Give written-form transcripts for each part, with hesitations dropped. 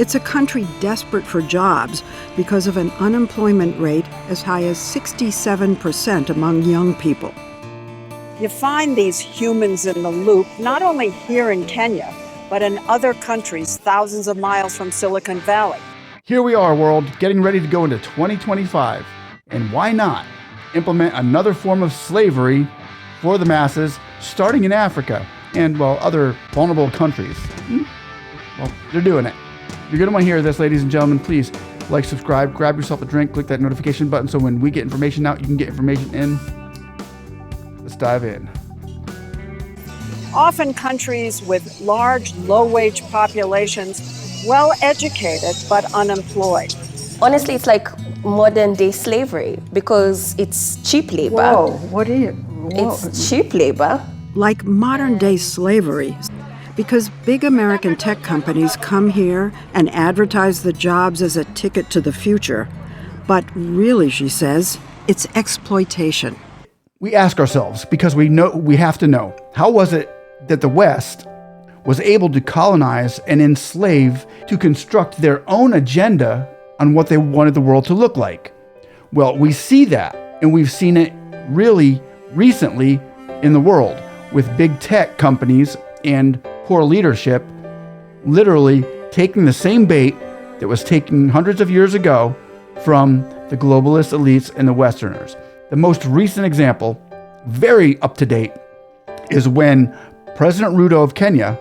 It's a country desperate for jobs because of an unemployment rate as high as 67% among young people. You find these humans in the loop not only here in Kenya, but in other countries thousands of miles from Silicon Valley. Here we are, world, getting ready to go into 2025. And why not implement another form of slavery for the masses, starting in Africa and, well, other vulnerable countries? Well, they're doing it. You're going to want to hear this, ladies and gentlemen. Please like, subscribe, grab yourself a drink, click that notification button so when we get information out, you can get information in. Let's dive in. Often countries with large, low-wage populations, well-educated but unemployed. Honestly, it's like modern-day slavery because it's cheap labor. Whoa, what are you? Whoa. It's cheap labor. Like modern-day slavery, because big American tech companies come here and advertise the jobs as a ticket to the future. But really, she says, it's exploitation. We ask ourselves, because we have to know, how was it that the West was able to colonize and enslave to construct their own agenda on what they wanted the world to look like? Well, we see that, and we've seen it really recently in the world with big tech companies and poor leadership literally taking the same bait that was taken hundreds of years ago from the globalist elites and the Westerners. The most recent example, very up to date, is when President Ruto of Kenya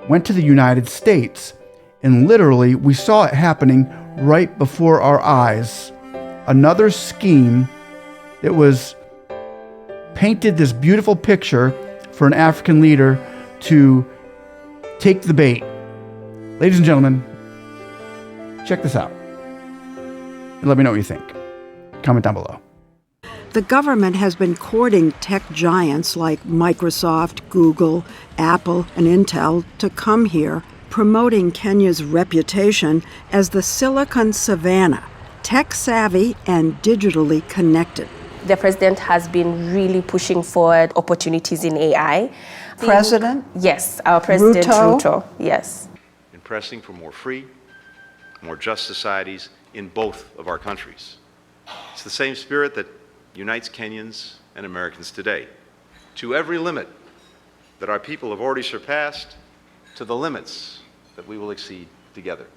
went to the United States, and literally we saw it happening right before our eyes. Another scheme that was painted this beautiful picture for an African leader to take the bait. Ladies and gentlemen, check this out. And let me know what you think. Comment down below. The government has been courting tech giants like Microsoft, Google, Apple, and Intel to come here, promoting Kenya's reputation as the Silicon Savannah, tech-savvy and digitally connected. The president has been really pushing forward opportunities in AI. President? Yes, our president Ruto? Yes. In pressing for more free, more just societies in both of our countries. It's the same spirit that unites Kenyans and Americans today. To every limit that our people have already surpassed, to the limits that we will exceed together.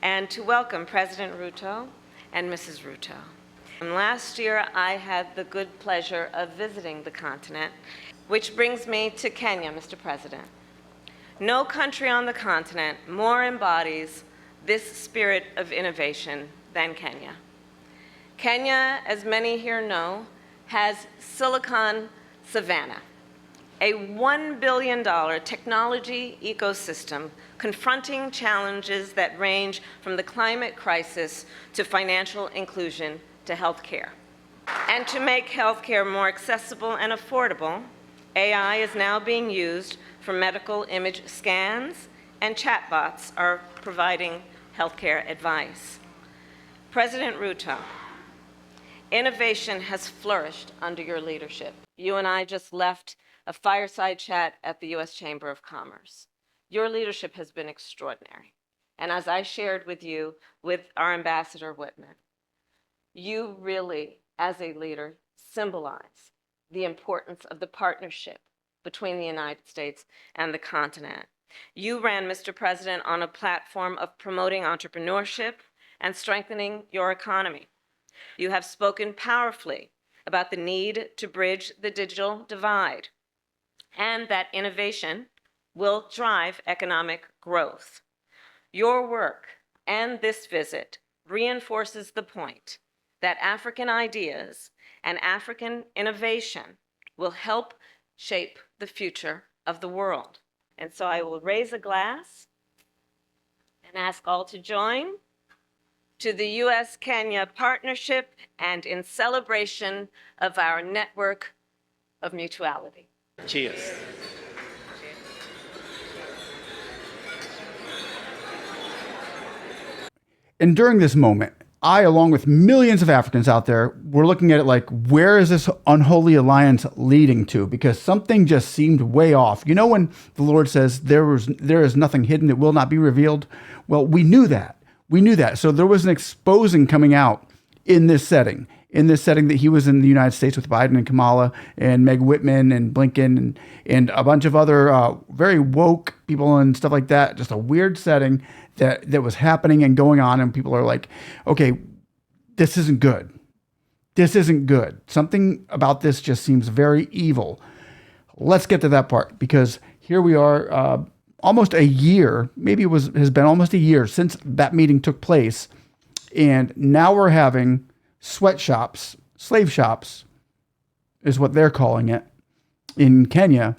And to welcome President Ruto and Mrs. Ruto. And last year, I had the good pleasure of visiting the continent, which brings me to Kenya, Mr. President. No country on the continent more embodies this spirit of innovation than Kenya. Kenya, as many here know, has Silicon Savannah, a $1 billion technology ecosystem confronting challenges that range from the climate crisis to financial inclusion to healthcare. And to make healthcare more accessible and affordable, AI is now being used for medical image scans, and chatbots are providing healthcare advice. President Ruto, innovation has flourished under your leadership. You and I just left a fireside chat at the U.S. Chamber of Commerce. Your leadership has been extraordinary. And as I shared with you, with our Ambassador Whitman, you really, as a leader, symbolize the importance of the partnership between the United States and the continent. You ran, Mr. President, on a platform of promoting entrepreneurship and strengthening your economy. You have spoken powerfully about the need to bridge the digital divide and that innovation will drive economic growth. Your work and this visit reinforces the point that African ideas and African innovation will help shape the future of the world. And so I will raise a glass and ask all to join to the U.S.-Kenya partnership and in celebration of our network of mutuality. Cheers. And during this moment, I, along with millions of Africans out there, were looking at it like, where is this unholy alliance leading to? Because something just seemed way off. You know, when the Lord says there is nothing hidden that will not be revealed? Well, we knew that. So there was an exposing coming out in this setting that he was in the United States with Biden and Kamala and Meg Whitman and Blinken and a bunch of other very woke people and stuff like that. Just a weird setting that was happening and going on. And people are like, okay, this isn't good. Something about this just seems very evil. Let's get to that part, because here we are almost a year, maybe has been almost a year since that meeting took place. And now we're having sweatshops, slave shops is what they're calling it, in Kenya,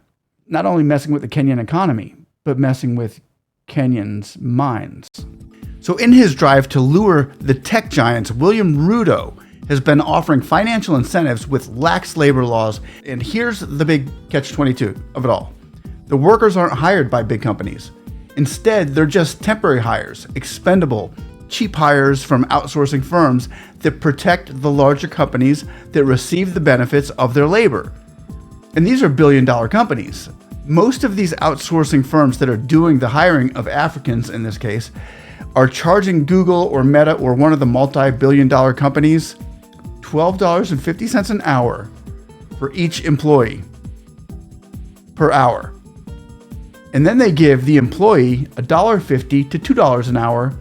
not only messing with the Kenyan economy, but messing with Kenyans' minds. So in his drive to lure the tech giants, William Ruto has been offering financial incentives with lax labor laws. And here's the big catch-22 of it all. The workers aren't hired by big companies. Instead, they're just temporary hires, expendable, cheap hires from outsourcing firms that protect the larger companies that receive the benefits of their labor. And these are billion-dollar companies. Most of these outsourcing firms that are doing the hiring of Africans in this case are charging Google or Meta or one of the multi-billion-dollar companies $12.50 an hour for each employee per hour. And then they give the employee $1.50 to $2 an hour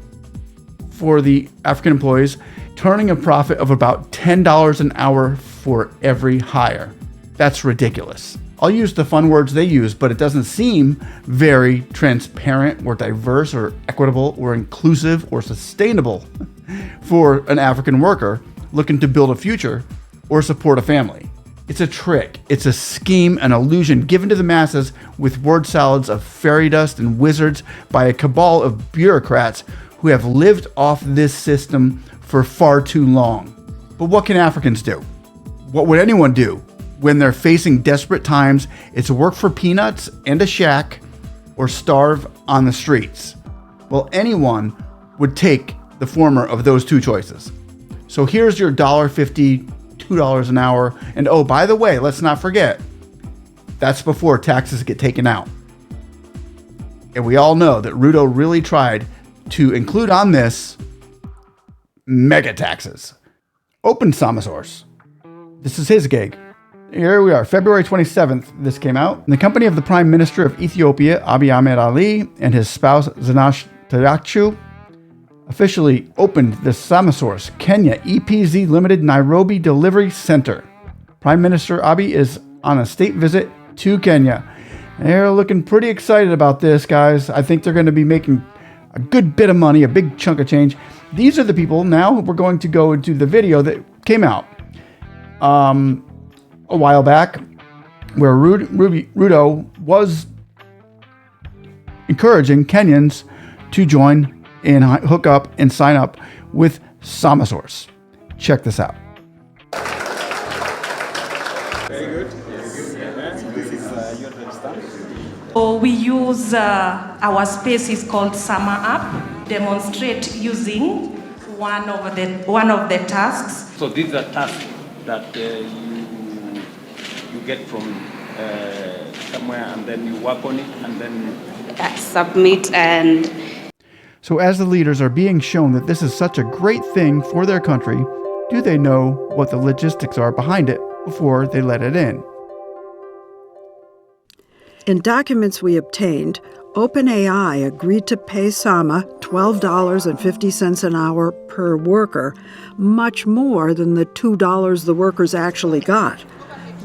for the African employees, turning a profit of about $10 an hour for every hire. That's ridiculous. I'll use the fun words they use, but it doesn't seem very transparent or diverse or equitable or inclusive or sustainable for an African worker looking to build a future or support a family. It's a trick. It's a scheme, an illusion given to the masses with word salads of fairy dust and wizards by a cabal of bureaucrats who have lived off this system for far too long. But what can Africans do? What would anyone do when they're facing desperate times? It's work for peanuts and a shack or starve on the streets. Well, anyone would take the former of those two choices. So here's your $1.50, $2 an hour. And oh, by the way, let's not forget, that's before taxes get taken out. And we all know that Ruto really tried to include on this mega taxes. Open Sama source. This is his gig. Here we are, February 27th, this came out. In the company of the Prime Minister of Ethiopia, Abiy Ahmed Ali, and his spouse, Zinash Tarachu, officially opened the Samasource Kenya EPZ Limited Nairobi Delivery Center. Prime Minister Abiy is on a state visit to Kenya. They're looking pretty excited about this, guys. I think they're going to be making a good bit of money, a big chunk of change. These are the people. Now we're going to go into the video that came out a while back where Ruto was encouraging Kenyans to join and hook up and sign up with Samasource. Check this out. Very good. So we use our space is called Summer App. Demonstrate using one of the tasks. So these are tasks that you get from somewhere, and then you work on it, and then Submit and. So as the leaders are being shown that this is such a great thing for their country, do they know what the logistics are behind it before they let it in? In documents we obtained, OpenAI agreed to pay Sama $12.50 an hour per worker, much more than the $2 the workers actually got.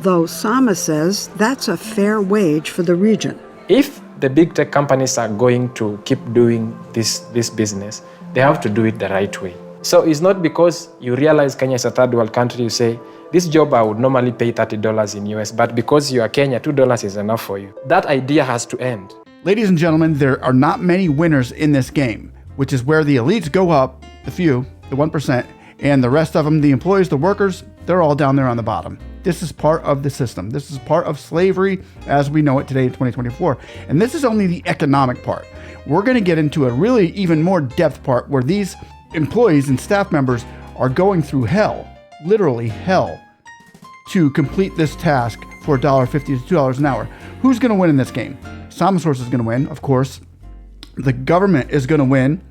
Though Sama says that's a fair wage for the region. If the big tech companies are going to keep doing this business, they have to do it the right way. So it's not because you realize Kenya is a third world country, you say, this job I would normally pay $30 in US, but because you are Kenya, $2 is enough for you. That idea has to end. Ladies and gentlemen, there are not many winners in this game, which is where the elites go up, the few, the 1%, and the rest of them, the employees, the workers, they're all down there on the bottom. This is part of the system. This is part of slavery as we know it today in 2024. And this is only the economic part. We're going to get into a really even more depth part where these employees and staff members are going through hell, literally hell, to complete this task for $1.50 to $2 an hour. Who's going to win in this game? SamaSource is going to win, of course. The government is going to win.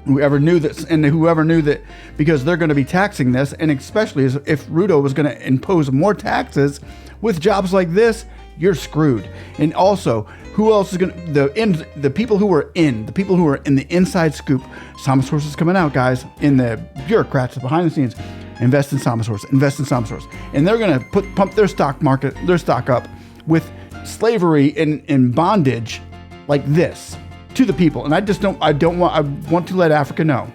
Whoever knew this, and whoever knew that, because they're going to be taxing this, and especially if Ruto was going to impose more taxes with jobs like this, you're screwed. And also, who else is going to, the people who are in the inside scoop, SamaSource is coming out, guys, in the bureaucrats behind the scenes, invest in SamaSource. And they're going to pump their stock up with slavery and bondage like this to the people. And I want to let Africa know,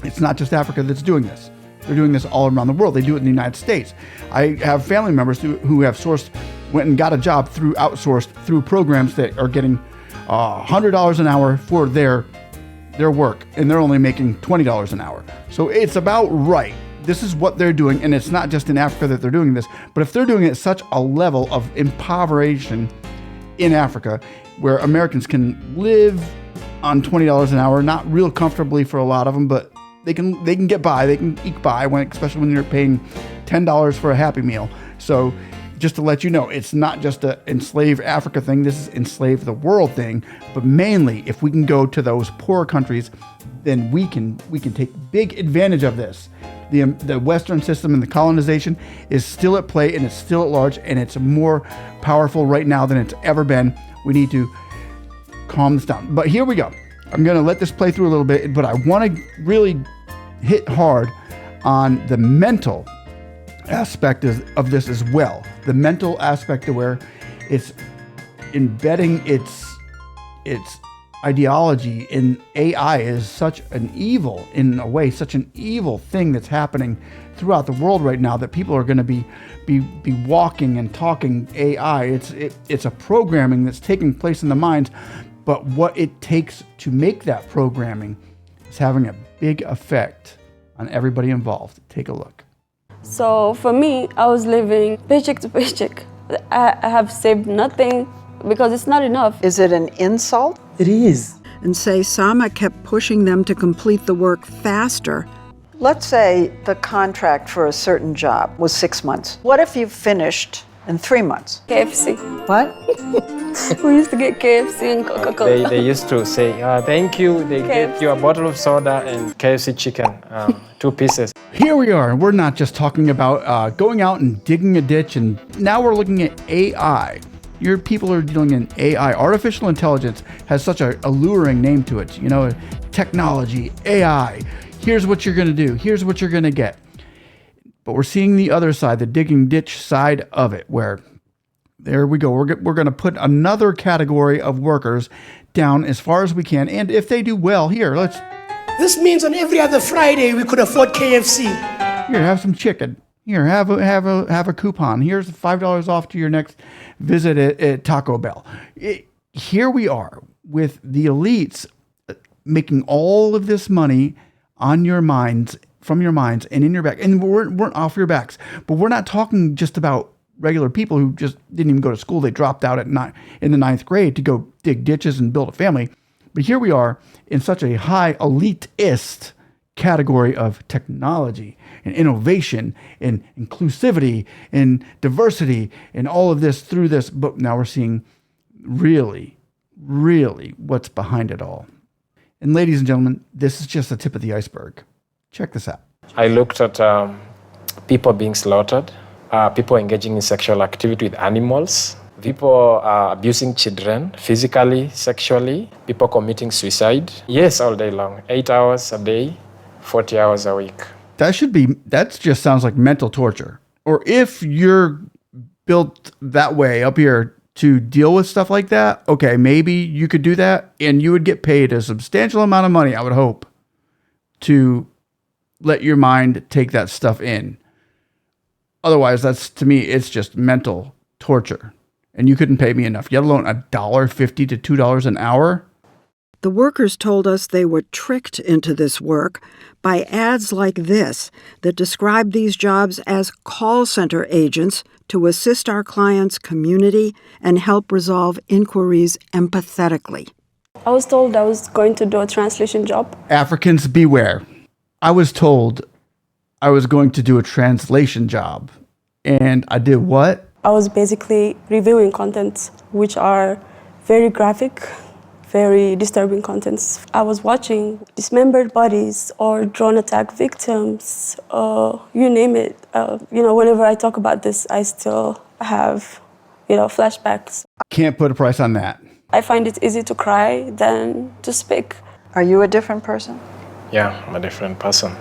it's not just Africa that's doing this. They're doing this all around the world. They do it in the United States. I have family members who have went and got a job outsourced through programs that are getting $100 an hour for their work, and they're only making $20 an hour. So it's about right. This is what they're doing, and it's not just in Africa that they're doing this, but if they're doing it at such a level of impoveration in Africa, where Americans can live on $20 an hour, not real comfortably for a lot of them, but they can get by, they can eke by, especially when you're paying $10 for a Happy Meal. So just to let you know, it's not just a enslave Africa thing, this is enslave the world thing, but mainly if we can go to those poor countries, then we can take big advantage of this. The Western system and the colonization is still at play, and it's still at large, and it's more powerful right now than it's ever been. We need to calm this down. But here we go. I'm going to let this play through a little bit, but I want to really hit hard on the mental aspect of this as well. The mental aspect of where it's embedding its ideology in AI is such an evil, in a way, such an evil thing that's happening throughout the world right now, that people are going to be walking and talking AI. It's a programming that's taking place in the minds, but what it takes to make that programming is having a big effect on everybody involved. Take a look. So for me, I was living paycheck to paycheck. I have saved nothing because it's not enough. Is it an insult? It is. And say Sama kept pushing them to complete the work faster. Let's say the contract for a certain job was 6 months. What if you finished in 3 months? KFC. What? We used to get KFC and Coca-Cola. They used to say, thank you. They get you a bottle of soda and KFC chicken, 2 pieces. Here we are, and we're not just talking about going out and digging a ditch, and now we're looking at AI. Your people are dealing in AI. Artificial intelligence has such an alluring name to it. You know, technology, AI. Here's what you're going to do. Here's what you're going to get. But we're seeing the other side, the digging ditch side of it, where there we go. We're going to put another category of workers down as far as we can. And if they do well, This means on every other Friday we could afford KFC. Here, have some chicken. Here, have a coupon. Here's $5 off to your next visit at Taco Bell. Here we are with the elites making all of this money on your minds, from your minds, and in your back, and we're off your backs. But we're not talking just about regular people who just didn't even go to school. They dropped out in the 9th grade to go dig ditches and build a family. But here we are in such a high elitist category of technology and innovation and inclusivity and diversity and all of this through this. But now we're seeing really, really what's behind it all. And ladies and gentlemen, this is just the tip of the iceberg. Check this out. I looked at people being slaughtered, people engaging in sexual activity with animals, people abusing children physically, sexually, people committing suicide. Yes, all day long, 8 hours a day, 40 hours a week. That just sounds like mental torture. Or if you're built that way up here to deal with stuff like that, okay, maybe you could do that and you would get paid a substantial amount of money, I would hope, to let your mind take that stuff in. Otherwise, to me, it's just mental torture. And you couldn't pay me enough, yet alone $1.50 to $2 an hour. The workers told us they were tricked into this work by ads like this that describe these jobs as call center agents to assist our clients' community and help resolve inquiries empathetically. I was told I was going to do a translation job. Africans beware. I was told I was going to do a translation job. And I did what? I was basically reviewing contents which are very graphic, very disturbing contents. I was watching dismembered bodies or drone attack victims, you name it. Whenever I talk about this, I still have, flashbacks. Can't put a price on that. I find it easy to cry than to speak. Are you a different person? Yeah, I'm a different person.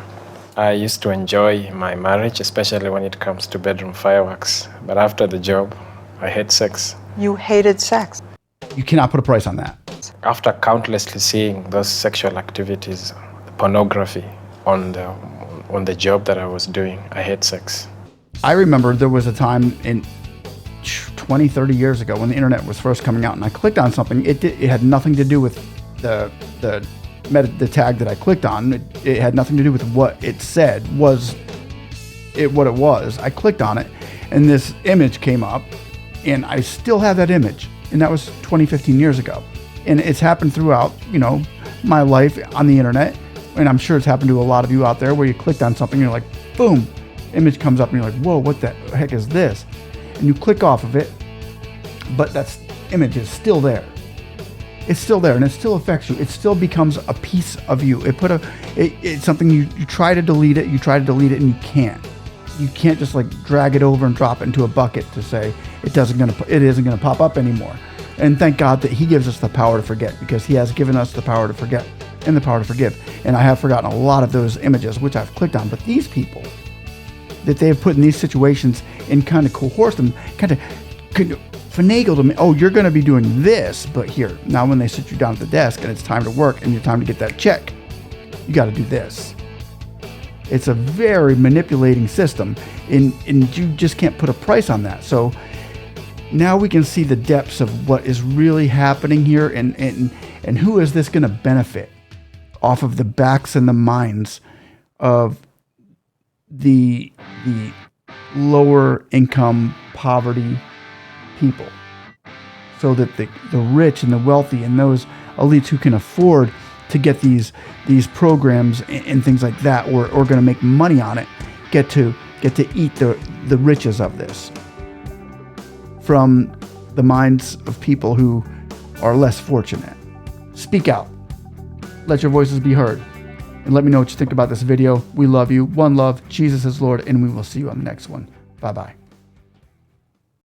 I used to enjoy my marriage, especially when it comes to bedroom fireworks. But after the job, I hate sex. You hated sex. You cannot put a price on that. After countlessly seeing those sexual activities, pornography on the job that I was doing, I hate sex. I remember there was a time in 20, 30 years ago when the internet was first coming out and I clicked on something. It had nothing to do with the tag that I clicked on. It had nothing to do with what it said, what it was. I clicked on it and this image came up and I still have that image. And that was 20, 15 years ago. And it's happened throughout, my life on the internet. And I'm sure it's happened to a lot of you out there where you clicked on something and you're like, boom, image comes up and you're like, whoa, what the heck is this? And you click off of it, but that image is still there. It's still there and it still affects you. It still becomes a piece of you. It's something you try to delete it, and you can't. You can't just like drag it over and drop it into a bucket to say it isn't gonna pop up anymore. And thank God that he gives us the power to forget, because he has given us the power to forget and the power to forgive. And I have forgotten a lot of those images which I've clicked on, but these people that they have put in these situations and kind of coerced them, kind of finagled them. Oh, you're going to be doing this, but here. Now when they sit you down at the desk and it's time to work and it's time to get that check, you got to do this. It's a very manipulating system, and you just can't put a price on that. So now we can see the depths of what is really happening here, and who is this going to benefit off of the backs and the minds of the lower income poverty people, so that the rich and the wealthy and those elites who can afford to get these programs and things like that, or going to make money on it, get to eat the riches of this from the minds of people who are less fortunate. Speak out. Let your voices be heard. And let me know what you think about this video. We love you. One love. Jesus is Lord. And we will see you on the next one. Bye-bye.